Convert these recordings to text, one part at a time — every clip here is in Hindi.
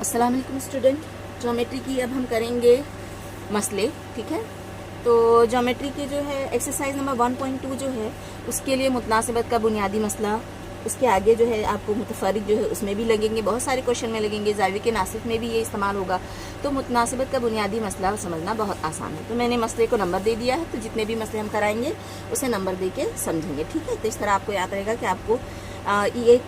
अस्सलाम वालेकुम स्टूडेंट। ज्योमेट्री की अब हम करेंगे मसले, ठीक है। तो ज्योमेट्री के जो है एक्सरसाइज नंबर 1.2 जो है उसके लिए मुतनासिबत का बुनियादी मसला, उसके आगे जो है आपको मुतफरिक जो है उसमें भी लगेंगे, बहुत सारे क्वेश्चन में लगेंगे, ज़ाविये के नासिफ में भी ये इस्तेमाल होगा। तो मुतनासिबत का बुनियादी मसला समझना बहुत आसान है। तो मैंने मसले को नंबर दे दिया है, तो जितने भी मसले हम कराएंगे उसे नंबर दे के समझेंगे, ठीक है। तो इस तरह आपको याद रहेगा कि आपको ये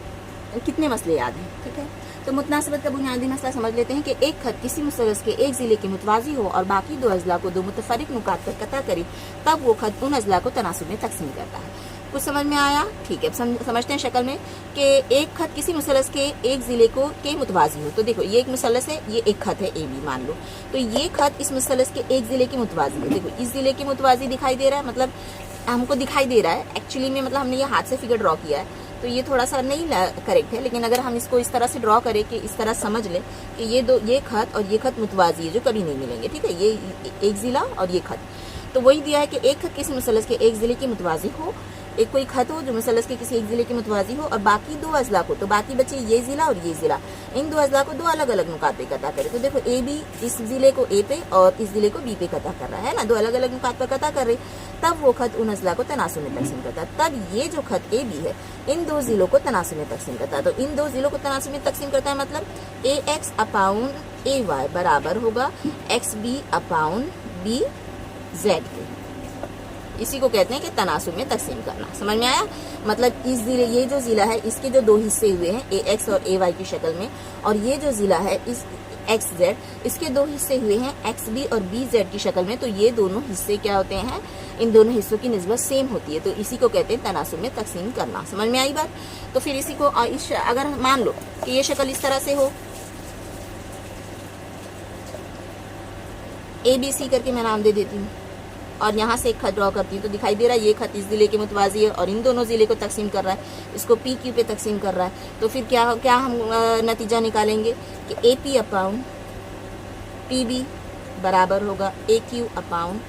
कितने मसले याद हैं, ठीक है। तो मुतनासिबत का बुनियादी मसला समझ लेते हैं कि एक खत किसी मुसलसल के एक ज़िले के मुतवाज़ी हो और बाकी दो अजला को दो मुतफरिक नुकात पर कता करे, तब वो खत उन अजला को तनासुब में तकसीम करता है। कुछ समझ में आया? ठीक है। समझते हैं शक्ल में कि एक खत किसी मुसलसल के एक ज़िले को के मुतवाज़ी हो। तो देखो ये एक मुसलसल है, ये एक खत है ए बी मान लो। तो ये खत इस मुसलसल के एक ज़िले के मुतवाज़ी है। देखो इस ज़िले के मुतवाज़ी दिखाई दे रहा है, मतलब हमको दिखाई दे रहा है एक्चुअली में, मतलब हमने ये हाथ से फिगर ड्रॉ किया है तो ये थोड़ा सा नहीं करेक्ट है, लेकिन अगर हम इसको इस तरह से ड्रॉ करें कि इस तरह समझ लें कि ये खत और ये खत मुतवाज़ी है जो कभी नहीं मिलेंगे, ठीक है। ये एक ज़िला और ये खत, तो वही दिया है कि एक खत किसी मुसलसल के एक ज़िले की मुतवाज़ी हो, एक कोई खत हो जो मुसलसल के किसी एक ज़िले की मुतवाज़ी हो और बाकी दो अजला को, तो बाकी बचे ये ज़िला और ये ज़िला, इन दो अजला को दो अलग अलग नुकात पे कता करे। तो देखो ए बी इस ज़िले को ए पे और इस ज़िले को बी पे कता कर रहा है ना, दो अलग अलग नुकात पर कता कर रहे, तब वो खत उन अजला को तनासुब में तकसीम करता है। तब ये जो खत ए बी है इन दो ज़िलों को तनासुब में तकसीम करता है। तो इन दो ज़िलों को तनासुब में तकसीम करता है मतलब ए एक्स अपाउन ए वाई बराबर होगा X B upon B Z के। इसी को कहते हैं कि तनासुब में तकसीम करना। समझ में आया? मतलब इस ज़िले, ये जो ज़िला है इसके जो दो हिस्से हुए हैं ए एक्स और ए वाई की शक्ल में, और ये जो ज़िला है इस एक्स जेड, इसके दो हिस्से हुए हैं एक्स बी और बी जेड की शक्ल में, तो ये दोनों हिस्से क्या होते हैं, इन दोनों हिस्सों की निस्बत सेम होती है। तो इसी को कहते हैं तनासुब में तकसीम करना। समझ में आई बात? तो फिर इसी को अगर मान लो कि ये शक्ल इस तरह से हो, ए बी सी करके मैं नाम दे देती हूँ और यहाँ से एक खत ड्रॉ करती हूँ, तो दिखाई दे रहा है ये खत इस ज़िले के मुतवाज़ी है और इन दोनों ज़िले को तकसीम कर रहा है, इसको पी क्यू पे तकसीम कर रहा है। तो फिर क्या हम नतीजा निकालेंगे कि A P upon P B बराबर होगा ए क्यू अपाउन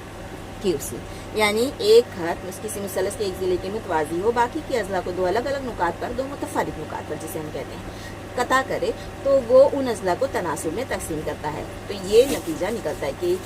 क्यू सी। यानी एक खत किसी मुसलसल के एक ज़िले के मुतवाज़ी हो, बाकी के अजला को दो अलग अलग नुकात पर, दो मुतफरिक नुकात पर जिसे हम कहते हैं, कता करे, तो वो उन अजला को तनासुब में तकसीम करता है। तो ये नतीजा निकलता है कि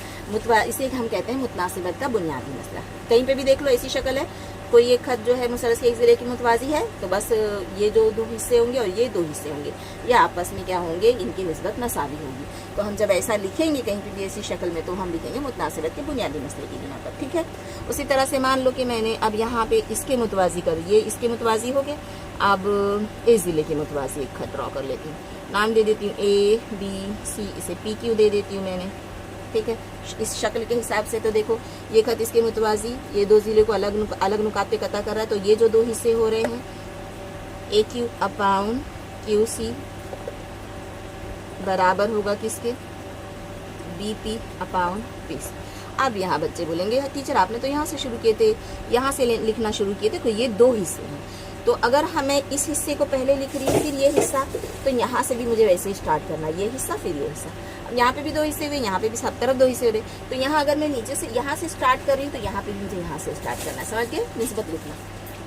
इसे हम कहते हैं मुतनासिबत का बुनियादी मसला। कहीं पे भी देख लो ऐसी शक्ल है, कोई एक खत जो है मुसलसल के एक ज़िले की मुतवाज़ी है, तो बस ये जो दो हिस्से होंगे और ये दो हिस्से होंगे, ये आपस में क्या होंगे, इनकी निस्बत मसावी होगी। तो हम जब ऐसा लिखेंगे कहीं पे भी ऐसी शक्ल में, तो हम लिखेंगे मुतनासिबत के बुनियादी मसले की बिना पर, ठीक है। उसी तरह से मान लो कि मैंने अब यहाँ पे इसके मुतवाज़ी कर, ये इसके मुतवाज़ी हो गए, अब इस ज़िले के मुतवाज़ी एक खत ड्रॉ कर लेती हूँ, नाम दे देती हूँ ए बी सी, इसे पी क्यू दे देती हूँ मैंने, ठीक है। इस शक्ल के हिसाब से तो देखो ये खत इसके मुतवाज़ी, ये दो ज़िले को अलग नुकात पे कता कर रहा है, तो ये जो दो हिस्से हो रहे हैं ए क्यू अपाउन क्यू सी बराबर होगा किसके, B P upon P C. अब यहाँ बच्चे बोलेंगे टीचर आपने तो यहाँ से शुरू किए थे, यहाँ से लिखना शुरू किए थे, तो ये दो हिस्से हैं, तो अगर हमें इस हिस्से को पहले लिख रही है फिर ये हिस्सा, तो यहाँ से भी मुझे वैसे ही स्टार्ट करना, ये हिस्सा फिर ये हिस्सा। अब यहाँ पे भी दो हिस्से हुए, यहाँ पे भी सब तरफ दो हिस्से हो रहे, तो यहाँ अगर मैं नीचे से यहाँ से स्टार्ट कर रही हूँ तो यहाँ पे भी मुझे यहाँ से स्टार्ट करना है। समझ गए? निस्बत लिखना।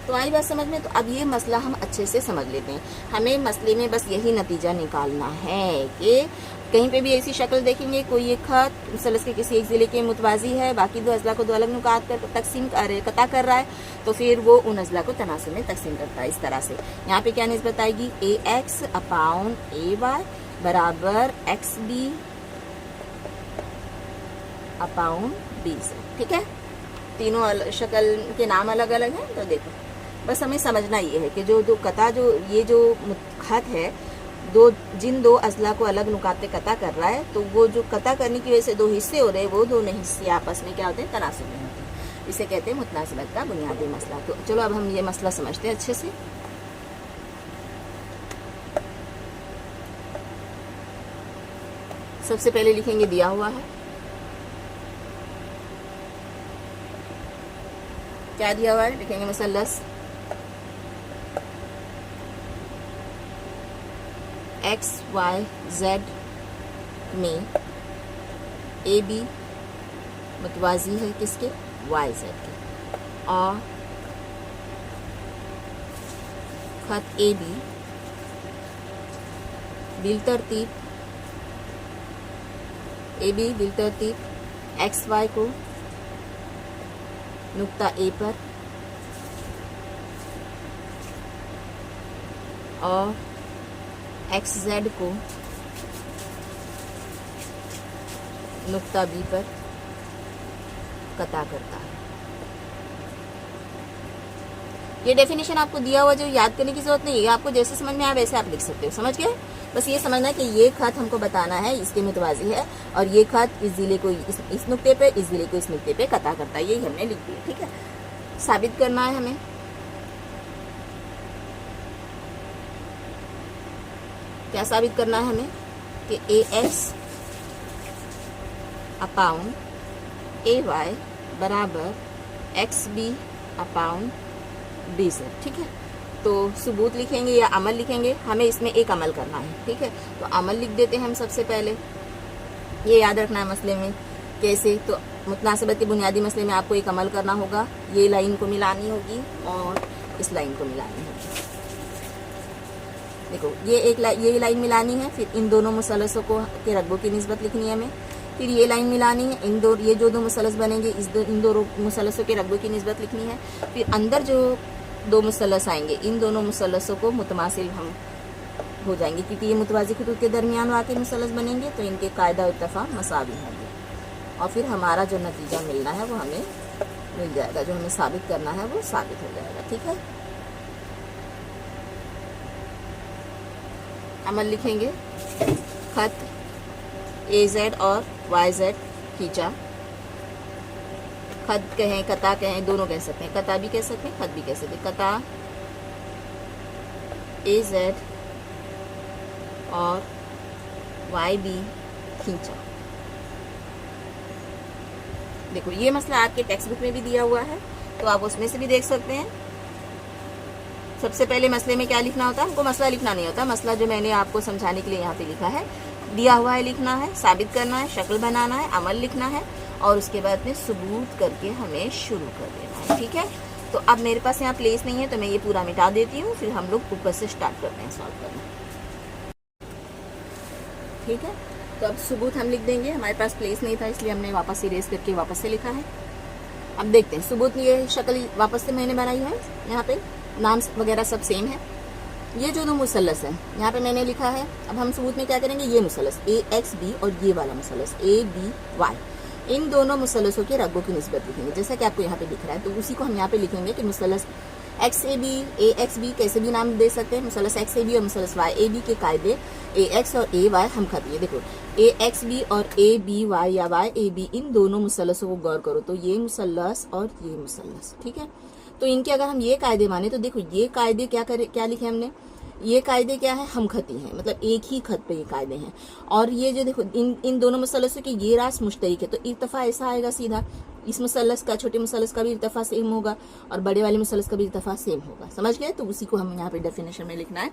तो आई बात समझ में? तो अब ये मसला हम अच्छे से समझ लेते हैं। हमें मसले में बस यही नतीजा निकालना है कि कहीं पे भी ऐसी शक्ल देखेंगे, कोई एक खत मुसलसल के किसी एक ज़िले के मुतवाज़ी है, बाकी दो अजला को दो अलग नुकात पर तकसीम कता कर रहा है, तो फिर वो उन अजला को तनासुब में तकसीम करता है। इस तरह से यहाँ पे क्या निस्बत आएगी, ए एक्स अपाउन ए वाई बराबर एक्स बी अपाउन बी से, ठीक है। तीनों शक्ल के नाम अलग अलग हैं, तो देखो बस हमें समझना ये है कि जो ये जो खत है जिन दो अजला को अलग नुकात पे कता कर रहा है, तो वो जो कता करने की वजह से दो हिस्से हो रहे हैं, वो दोनों हिस्से आपस में क्या होते हैं, तनासुब में होते हैं। इसे कहते हैं मुतनासिबत का बुनियादी मसला। तो चलो अब हम ये मसला समझते हैं अच्छे से। सबसे पहले लिखेंगे दिया हुआ है, क्या दिया हुआ है, लिखेंगे मुसल्लस एक्स वाई जेड में ए बी मुतवाज़ी है किसके, वाई जेड के, और खत ए बी बिल तरतीब ए बी बिलतरतीब एक्स वाई को नुक्ता ए पर और एक्स जेड को नुक्ता बी पर कता करता है। ये डेफिनेशन आपको दिया हुआ जो याद करने की जरूरत नहीं है, आपको जैसे समझ में आए वैसे आप लिख सकते हो। समझ गए? बस ये समझना कि ये खत हमको बताना है इसके मुतवाजी है और ये खत इस जिले को इस नुक्ते पे, इस जिले को इस नुक्ते पे कता करता है। यही हमने लिख दिया। ठीक है, साबित करना है हमें। क्या साबित करना है हमें कि A X upon A Y बराबर X B upon B Z. ठीक है, तो सबूत लिखेंगे या अमल लिखेंगे, हमें इसमें एक अमल करना है। ठीक है, तो अमल लिख देते हैं हम सबसे पहले। ये याद रखना है मसले में कैसे, तो मुतनासिबत के बुनियादी मसले में आपको एक अमल करना होगा। ये लाइन को मिलानी होगी और इस लाइन को मिलानी होगी। देखो ये लाइन मिलानी है, फिर इन दोनों मुसलसों को के रकबों की निस्बत लिखनी है हमें। फिर ये लाइन मिलानी है, ये जो दो मुसलस बनेंगे इन दो मुसलसों के रकबों की निस्बत लिखनी है। फिर अंदर जो दो मुसलस आएंगे इन दोनों मुसलसों को मुतमासिल हम हो जाएंगे, क्योंकि ये मुतवाज़ी खुतूत के दरमियान वाक़ई मुसलस बनेंगे तो इनके कायदा इत्तफा मसावी होंगे और फिर हमारा जो नतीजा मिलना है वो हमें मिल जाएगा, जो हमें साबित करना है वो साबित हो जाएगा। ठीक है, अमल लिखेंगे। खत ए जेड और वाई जेड खींचा। खत कहें कता कहें दोनों कह सकते हैं, कता भी कह सकते हैं खत भी कह सकते हैं। कता ए जेड और वाई बी खींचा। देखो ये मसला आपके टेक्स्ट बुक में भी दिया हुआ है तो आप उसमें से भी देख सकते हैं। सबसे पहले मसले में क्या लिखना होता है, हमको मसला लिखना नहीं होता, मसला जो मैंने आपको समझाने के लिए यहाँ पे लिखा है दिया हुआ है लिखना है, साबित करना है, शक्ल बनाना है, अमल लिखना है और उसके बाद में सबूत करके हमें शुरू कर देना है। ठीक है, तो अब मेरे पास यहाँ प्लेस नहीं है तो मैं ये पूरा मिटा देती हूँ, फिर हम लोग ऊपर से स्टार्ट करते हैं सॉल्व करना। ठीक है, तो अब सबूत हम लिख देंगे। हमारे पास प्लेस नहीं था इसलिए हमने वापस इरेज करके वापस से लिखा है। अब देखते हैं सबूत। ये शक्ल वापस से मैंने बनाई है, यहाँ पे नाम वगैरह सब सेम है। ये जो दो मुसलस है यहाँ पे मैंने लिखा है। अब हम सबूत में क्या करेंगे, ये मुसलस ए एक्स बी और ये वाला मुसलस ए बी वाई, इन दोनों मुसलसों के रकबों की निस्बत लिखेंगे जैसा कि आपको यहाँ पे दिख रहा है। तो उसी को हम यहाँ पे लिखेंगे कि मुसलस X A B, A X B कैसे भी नाम दे सकते हैं, मुसलस एक्स ए बी और मुसलस वाई ए बी के कायदे ए एक्स और ए वाई हम खत। देखो ए एक्स बी और ए बी वाई या वाई ए बी, इन दोनों मुसलसों को गौर करो तो ये मुसलस और ये मुसलस। ठीक है, तो इनके अगर हम ये कायदे माने तो देखो ये कायदे क्या लिखे हमने, ये कायदे क्या है, हम खती हैं, मतलब एक ही खत पे ये कायदे हैं। और ये जो देखो इन दोनों मुसलसों के ये रास मुश्तरिक है तो इर्तफा ऐसा आएगा सीधा, इस मुसलस का छोटे मुसलस का भी इर्तफा सेम होगा और बड़े वाले मुसलस का भी इर्तफा सेम होगा। समझ गए? तो उसी को हम यहाँ पे डेफिनेशन में लिखना है।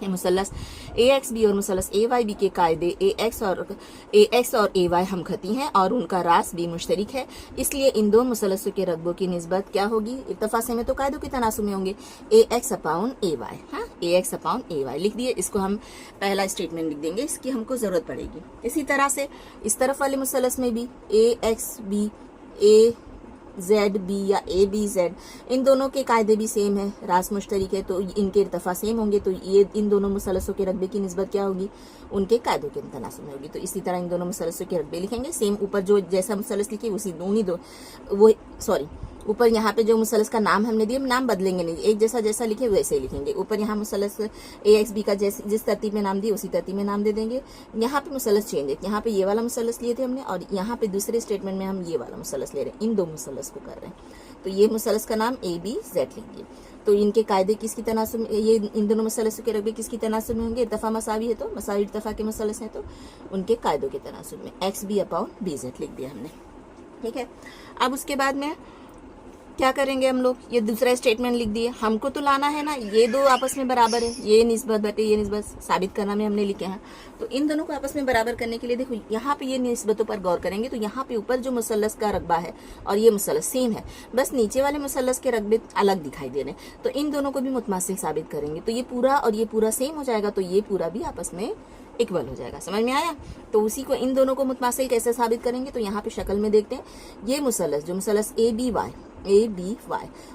मुसलस ए एक्स बी और मुसलस ए वाई बी के कायदे ए एक्स और ए वाई हम खती हैं और उनका रास भी मुश्तरिक है, इसलिए इन दो मुसलसों के रकबों की निस्बत क्या होगी, इत्तफा से में तो कायदों की तनासुब में होंगे, ए एक्स अपाउन ए वाई। हाँ, ए एक्स अपाउन ए वाई लिख दिए। इसको हम पहला स्टेटमेंट लिख देंगे, इसकी हमको जरूरत पड़ेगी। इसी तरह से इस तरफ वाले मुसलस में भी ए एक्स बी ए जेड बी या ए बी जेड, इन दोनों के कायदे भी सेम है, रास मुश्तरिक है तो इनके इर्तफा सेम होंगे। तो ये इन दोनों मुसलसों के रकबे की निस्बत क्या होगी, उनके कायदों के तनासुब में होगी। तो इसी तरह इन दोनों मुसलसों के रकबे लिखेंगे सेम, ऊपर जो जैसा मुसलस लिखे उसी ऊपर यहाँ पे जो मुसलस का नाम हमने दिया, नाम बदलेंगे नहीं, एक जैसा लिखे वैसे ही लिखेंगे। ऊपर यहाँ मुसलस ए एक्स बी का जिस तरतीब में नाम दिए उसी तरतीब में नाम दे देंगे। यहाँ पे मुसलस चेंज है, यहाँ पे ये वाला मुसलस लिए थे हमने और यहाँ पे दूसरे स्टेटमेंट में हम ये वाला मुसलस ले रहे हैं, इन दो मुसलस को कर रहे हैं। तो ये मुसलस का नाम ए बी जेड लिख दिए। तो इनके कायदे किसकी तनासुब, ये इन दोनों मुसलसों के रकबे किसकी तनासुब में होंगे, इर्तफा मसावी है तो मसावी इर्तफा के मुसलस हैं तो उनके कायदों के तनासुब में X B upon B Z लिख दिया हमने। ठीक है, अब उसके बाद में क्या करेंगे हम लोग, ये दूसरा स्टेटमेंट लिख दिए, हमको तो लाना है ना ये दो आपस में बराबर है, ये निस्बत बटे ये निस्बत साबित करना में हमने लिखे हैं। तो इन दोनों को आपस में बराबर करने के लिए देखो यहाँ पे ये निस्बतों पर गौर करेंगे तो यहाँ पे ऊपर जो मुसल्लस का रकबा है और ये मुसल्लस सेम है, बस नीचे वाले मुसल्लस के रकबे अलग दिखाई दे रहे हैं। तो इन दोनों को भी मुतमासिल साबित करेंगे तो ये पूरा और ये पूरा सेम हो जाएगा, तो ये पूरा भी आपस में इक्वल हो जाएगा। समझ में आया? तो उसी को इन दोनों को मुतमासिल कैसे साबित करेंगे, तो यहाँ पे शक्ल में देखते हैं। ये मुसल्लस जो मुसल्लस ए बी वाई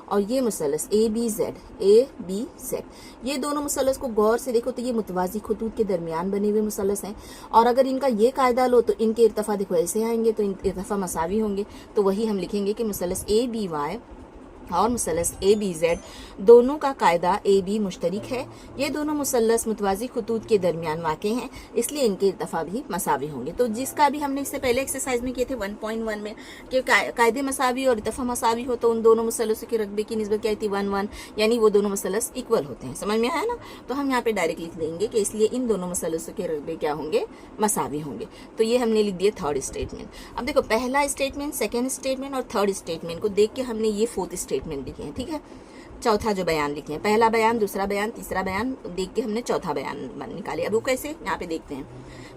और ये मुसल्लस ए बी जेड, ये दोनों मुसल्लस को गौर से देखो तो ये मुतवाजी खुतूत के दरमियान बने हुए मुसल्लस हैं। और अगर इनका ये कायदा लो तो इनके इर्तफा देखो ऐसे आएंगे, तो इर्तफा मसावी होंगे। तो वही हम लिखेंगे कि मुसल्लस ए बी वाई और मुसल्लस ए बी जेड दोनों का कायदा ए बी मुश्तरिक है। ये दोनों मुसल्लस मुतवाजी खुतूत के दरमियान वाक़े हैं, इसलिए इनके इर्तफा भी मसावी होंगे। तो जिसका भी हमने इससे पहले एक्सरसाइज में किए थे 1.1 में कि कायदे मसावी और इर्तफा मसावी हो तो उन दोनों मुसल्लसों के रकबे की निस्बत क्या थी 1-1, यानी वो दोनों मुसल्लस इक्वल होते हैं। समझ में आया ना? तो हम यहाँ पे डायरेक्ट लिख देंगे कि इसलिए इन दोनों मुसल्लसों के रकबे क्या होंगे, मसावी होंगे। तो ये हमने लिख दिया थर्ड स्टेटमेंट। अब देखो पहला स्टेटमेंट, सेकेंड स्टेटमेंट और थर्ड स्टेटमेंट को देख के हमने ये फोर्थ स्टेटमेंट लिखे हैं। ठीक है, चौथा जो बयान लिखे हैं, पहला बयान, दूसरा बयान, तीसरा बयान देख के हमने चौथा बयान निकाले। अब वो कैसे, यहाँ पे देखते हैं।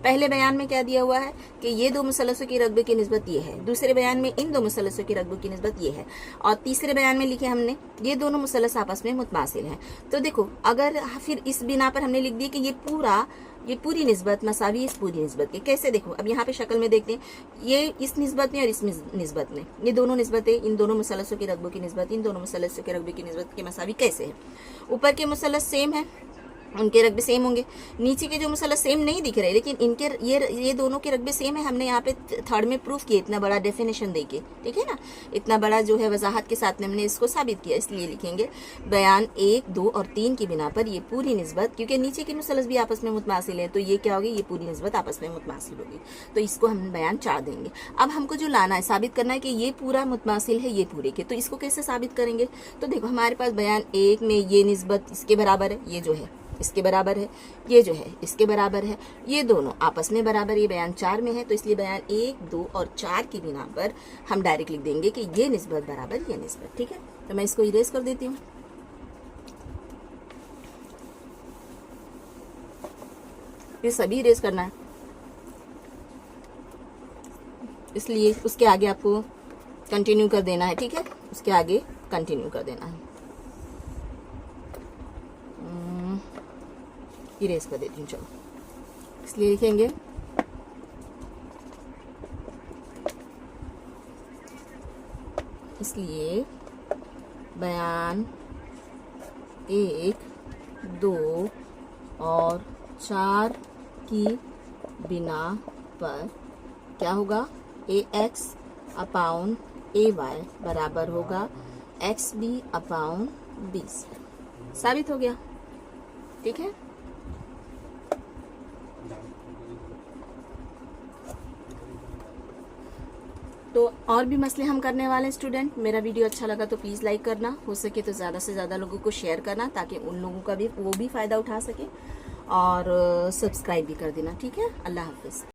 पहले बयान में क्या दिया हुआ है कि ये दो मुसल्लसों की रकबे की निस्बत ये है, दूसरे बयान में इन दो मुसल्लसों की रकबे की निस्बत ये है, और तीसरे बयान में लिखे हमने ये दोनों मुसल्लस आपस में मुतमासिल हैं। तो देखो अगर फिर इस बिना पर हमने लिख दिया कि ये पूरी निस्बत मसावी इस पूरी निस्बत के। कैसे देखो, अब यहाँ पे शक्ल में देखते हैं, ये इस निस्बत में और इस निस्बत में, ये दोनों निस्बतें इन दोनों मुसल्लसों के रकबों की निस्बत इन दोनों मुसल्लसों के रकबे की निस्बत के मसावी कैसे है। ऊपर के मुसल्लस सेम है, उनके रकबे सेम होंगे। नीचे के जो मुसल्लस सेम नहीं दिख रहे लेकिन इनके ये दोनों के रकबे सेम है, हमने यहाँ पे थर्ड में प्रूफ किया इतना बड़ा डेफिनेशन देके। ठीक है ना, इतना बड़ा जो है वजाहत के साथ हमने इसको साबित किया। इसलिए लिखेंगे बयान 1, 2 और 3 की बिना पर ये पूरी निस्बत, क्योंकि नीचे के मुसल्लस भी आपस में मुतमासिल है तो ये क्या होगी, ये पूरी निस्बत आपस में मुतमासिल होगी। तो इसको हम बयान 4 देंगे। अब हमको जो लाना है, साबित करना है कि ये पूरा मुतमासिल है ये पूरे के। तो इसको कैसे साबित करेंगे, तो देखो हमारे पास बयान 1 में ये निस्बत इसके बराबर है, ये जो है इसके बराबर है, ये जो है इसके बराबर है, ये दोनों आपस में बराबर, ये बयान 4 में है। तो इसलिए बयान 1, 2 और 4 की बिना पर हम डायरेक्ट लिख देंगे कि ये निस्बत बराबर ये निस्बत। ठीक है, तो मैं इसको इरेज कर देती हूँ। ये सभी इरेज करना है, इसलिए उसके आगे आपको कंटिन्यू कर देना है। ठीक है, उसके आगे कंटिन्यू कर देना है। इरेज कर देती हूँ, चलो। इसलिए लिखेंगे इसलिए बयान 1, 2 और 4 की बिना पर क्या होगा, AX अपाउन AY बराबर होगा XB अपाउन BC। साबित हो गया। ठीक है, तो और भी मसले हम करने वाले हैं स्टूडेंट। मेरा वीडियो अच्छा लगा तो प्लीज़ लाइक करना, हो सके तो ज़्यादा से ज़्यादा लोगों को शेयर करना ताकि उन लोगों का भी वो भी फ़ायदा उठा सके, और सब्सक्राइब भी कर देना। ठीक है, अल्लाह हाफिज़।